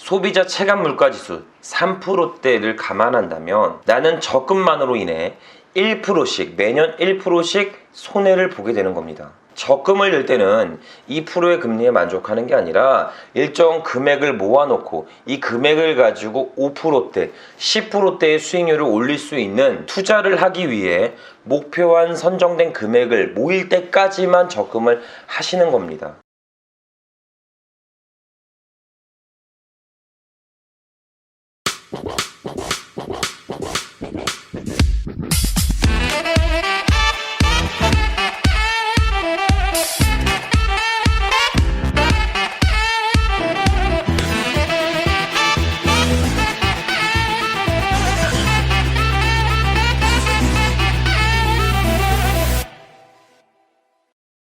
소비자 체감 물가지수 3%대를 감안한다면 나는 적금만으로 인해 1%씩 매년 1%씩 손해를 보게 되는 겁니다. 적금을 낼 때는 2%의 금리에 만족하는 게 아니라 일정 금액을 모아놓고 이 금액을 가지고 5%대, 10%대의 수익률을 올릴 수 있는 투자를 하기 위해 목표한 선정된 금액을 모일 때까지만 적금을 하시는 겁니다.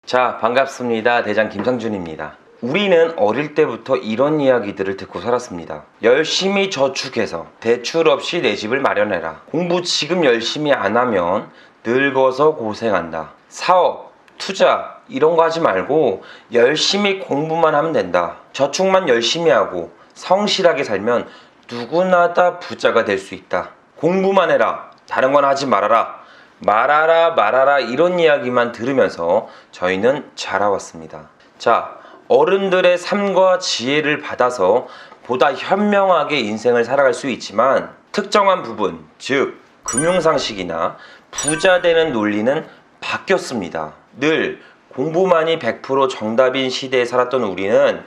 자, 반갑습니다. 대장 김상준입니다. 우리는 어릴 때부터 이런 이야기들을 듣고 살았습니다. 열심히 저축해서 대출 없이 내 집을 마련해라. 공부 지금 열심히 안 하면 늙어서 고생한다. 사업, 투자 이런 거 하지 말고 열심히 공부만 하면 된다. 저축만 열심히 하고 성실하게 살면 누구나 다 부자가 될 수 있다. 공부만 해라. 다른 건 하지 말아라. 말아라 이런 이야기만 들으면서 저희는 자라왔습니다. 자, 어른들의 삶과 지혜를 받아서 보다 현명하게 인생을 살아갈 수 있지만 특정한 부분, 즉 금융상식이나 부자 되는 논리는 바뀌었습니다. 늘 공부만이 100% 정답인 시대에 살았던 우리는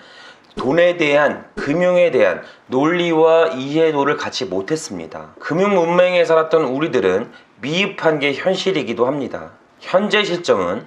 돈에 대한, 금융에 대한 논리와 이해도를 갖지 못했습니다. 금융 문맹에 살았던 우리들은 미흡한 게 현실이기도 합니다. 현재 실정은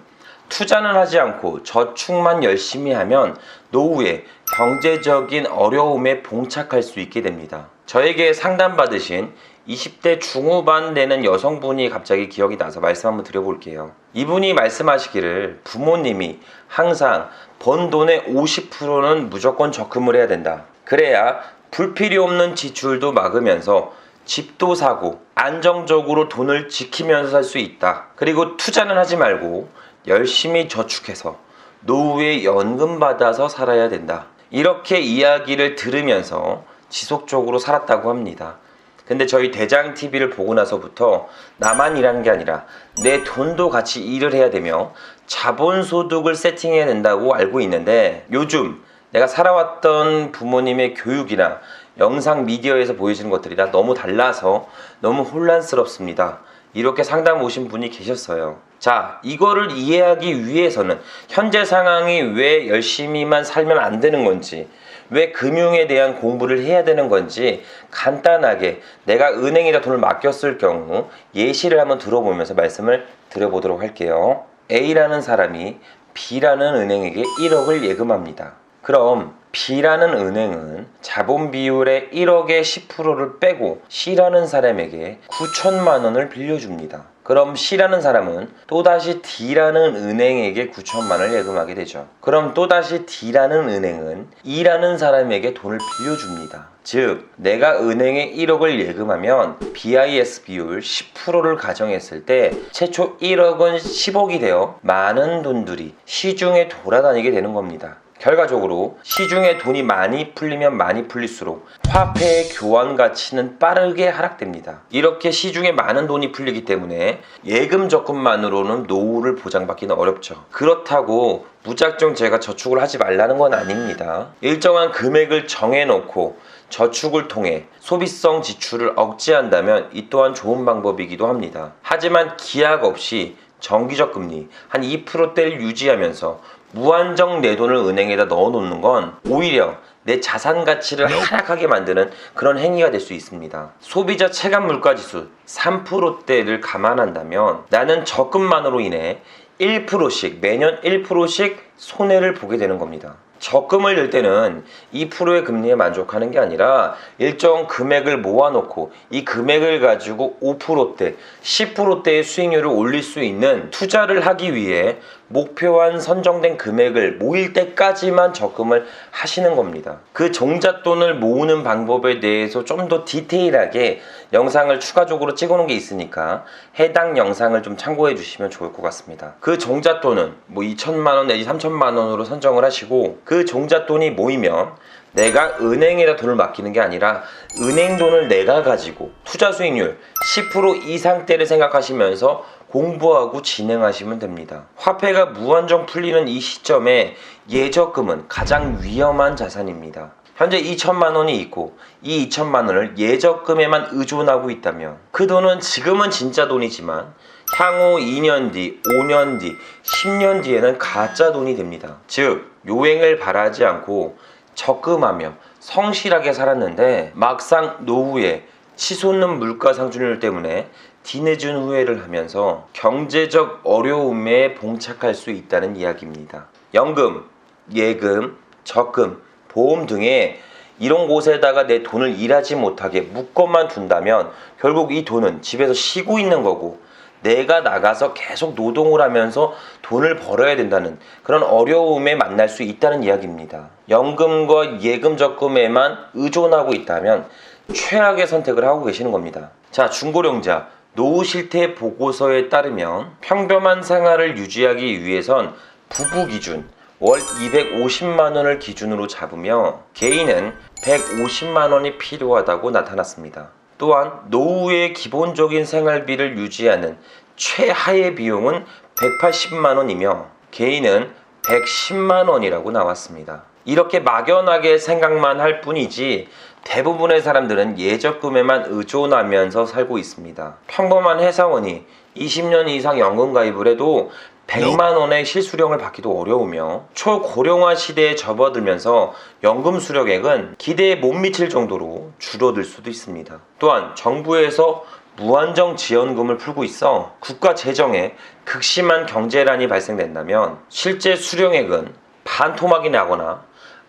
투자는 하지 않고 저축만 열심히 하면 노후에 경제적인 어려움에 봉착할 수 있게 됩니다. 저에게 상담받으신 20대 중후반 되는 여성분이 갑자기 기억이 나서 말씀 한번 드려볼게요. 이분이 말씀하시기를 부모님이 항상 번 돈의 50%는 무조건 적금을 해야 된다. 그래야 불필요 없는 지출도 막으면서 집도 사고 안정적으로 돈을 지키면서 살 수 있다. 그리고 투자는 하지 말고 열심히 저축해서 노후에 연금 받아서 살아야 된다. 이렇게 이야기를 들으면서 지속적으로 살았다고 합니다. 근데 저희 대장TV를 보고 나서부터 나만 일하는 게 아니라 내 돈도 같이 일을 해야 되며 자본소득을 세팅해야 된다고 알고 있는데 요즘 내가 살아왔던 부모님의 교육이나 영상 미디어에서 보여지는 것들이랑 너무 달라서 너무 혼란스럽습니다. 이렇게 상담 오신 분이 계셨어요. 자, 이거를 이해하기 위해서는 현재 상황이 왜 열심히만 살면 안 되는 건지, 왜 금융에 대한 공부를 해야 되는 건지 간단하게 내가 은행에다 돈을 맡겼을 경우 예시를 한번 들어보면서 말씀을 드려보도록 할게요. A라는 사람이 B라는 은행에게 1억을 예금합니다. 그럼 B라는 은행은 자본 비율의 1억의 10%를 빼고 C라는 사람에게 9천만 원을 빌려줍니다. 그럼 C라는 사람은 또다시 D라는 은행에게 9천만 원을 예금하게 되죠. 그럼 또다시 D라는 은행은 E라는 사람에게 돈을 빌려줍니다. 즉, 내가 은행에 1억을 예금하면 BIS 비율 10%를 가정했을 때 최초 1억은 10억이 되어 많은 돈들이 시중에 돌아다니게 되는 겁니다. 결과적으로 시중에 돈이 많이 풀리면 많이 풀릴수록 화폐의 교환 가치는 빠르게 하락됩니다. 이렇게 시중에 많은 돈이 풀리기 때문에 예금 적금만으로는 노후를 보장받기는 어렵죠. 그렇다고 무작정 제가 저축을 하지 말라는 건 아닙니다. 일정한 금액을 정해놓고 저축을 통해 소비성 지출을 억제한다면 이 또한 좋은 방법이기도 합니다. 하지만 기약 없이 정기적 금리 한 2%대를 유지하면서 무한정 내 돈을 은행에다 넣어놓는 건 오히려 내 자산 가치를 하락하게 만드는 그런 행위가 될 수 있습니다. 소비자 체감 물가지수 3%대를 감안한다면 나는 적금만으로 인해 1%씩 매년 1%씩 손해를 보게 되는 겁니다. 적금을 낼 때는 2%의 금리에 만족하는 게 아니라 일정 금액을 모아놓고 이 금액을 가지고 5%대, 10%대의 수익률을 올릴 수 있는 투자를 하기 위해 목표한 선정된 금액을 모일 때까지만 적금을 하시는 겁니다. 그 종잣돈을 모으는 방법에 대해서 좀 더 디테일하게 영상을 추가적으로 찍어놓은 게 있으니까 해당 영상을 좀 참고해 주시면 좋을 것 같습니다. 그 종잣돈은 뭐 2천만 원 내지 3천만 원으로 선정을 하시고 그 종잣돈이 모이면 내가 은행에다 돈을 맡기는 게 아니라 은행 돈을 내가 가지고 투자 수익률 10% 이상대를 생각하시면서 공부하고 진행하시면 됩니다. 화폐가 무한정 풀리는 이 시점에 예적금은 가장 위험한 자산입니다. 현재 2천만 원이 있고 이 2천만 원을 예적금에만 의존하고 있다면 그 돈은 지금은 진짜 돈이지만 향후 2년 뒤, 5년 뒤, 10년 뒤에는 가짜 돈이 됩니다. 즉 요행을 바라지 않고 적금하며 성실하게 살았는데 막상 노후에 치솟는 물가 상승률 때문에 뒤늦은 후회를 하면서 경제적 어려움에 봉착할 수 있다는 이야기입니다. 연금, 예금, 적금, 보험 등의 이런 곳에다가 내 돈을 일하지 못하게 묶어만 둔다면 결국 이 돈은 집에서 쉬고 있는 거고 내가 나가서 계속 노동을 하면서 돈을 벌어야 된다는 그런 어려움에 만날 수 있다는 이야기입니다. 연금과 예금 적금에만 의존하고 있다면 최악의 선택을 하고 계시는 겁니다. 자, 중고령자 노후 실태 보고서에 따르면 평범한 생활을 유지하기 위해선 부부 기준 월 250만 원을 기준으로 잡으며 개인은 150만 원이 필요하다고 나타났습니다. 또한 노후의 기본적인 생활비를 유지하는 최하의 비용은 180만 원이며 개인은 110만 원이라고 나왔습니다. 이렇게 막연하게 생각만 할 뿐이지 대부분의 사람들은 예적금에만 의존하면서 살고 있습니다. 평범한 회사원이 20년 이상 연금 가입을 해도 100만 원의 실수령을 받기도 어려우며 초고령화 시대에 접어들면서 연금 수령액은 기대에 못 미칠 정도로 줄어들 수도 있습니다. 또한 정부에서 무한정 지원금을 풀고 있어 국가 재정에 극심한 경제난이 발생된다면 실제 수령액은 반토막이 나거나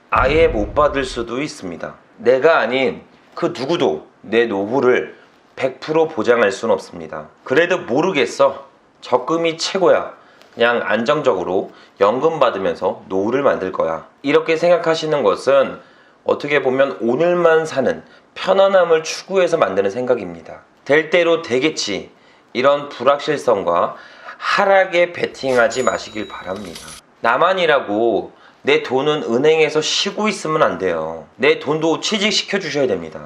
아예 못 받을 수도 있습니다. 내가 아닌 그 누구도 내 노후를 100% 보장할 수는 없습니다. 그래도 모르겠어. 적금이 최고야. 그냥 안정적으로 연금 받으면서 노후를 만들 거야. 이렇게 생각하시는 것은 어떻게 보면 오늘만 사는 편안함을 추구해서 만드는 생각입니다. 될 대로 되겠지. 이런 불확실성과 하락에 베팅하지 마시길 바랍니다. 나만이라고 내 돈은 은행에서 쉬고 있으면 안 돼요. 내 돈도 취직시켜 주셔야 됩니다.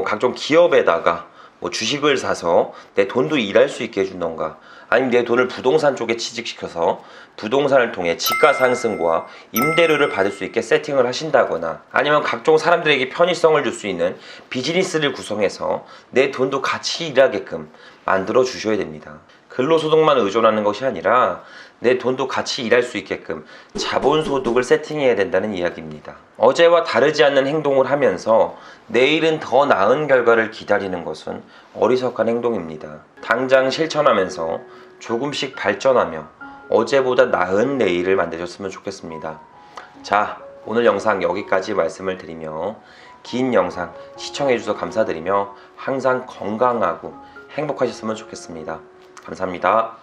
각종 기업에다가 주식을 사서 내 돈도 일할 수 있게 해준던가, 아니면 내 돈을 부동산 쪽에 취직시켜서 부동산을 통해 지가 상승과 임대료를 받을 수 있게 세팅을 하신다거나, 아니면 각종 사람들에게 편의성을 줄 수 있는 비즈니스를 구성해서 내 돈도 같이 일하게끔 만들어 주셔야 됩니다. 근로소득만 의존하는 것이 아니라 내 돈도 같이 일할 수 있게끔 자본소득을 세팅해야 된다는 이야기입니다. 어제와 다르지 않는 행동을 하면서 내일은 더 나은 결과를 기다리는 것은 어리석한 행동입니다. 당장 실천하면서 조금씩 발전하며 어제보다 나은 내일을 만드셨으면 좋겠습니다. 자, 오늘 영상 여기까지 말씀을 드리며 긴 영상 시청해주셔서 감사드리며 항상 건강하고 행복하셨으면 좋겠습니다. 감사합니다.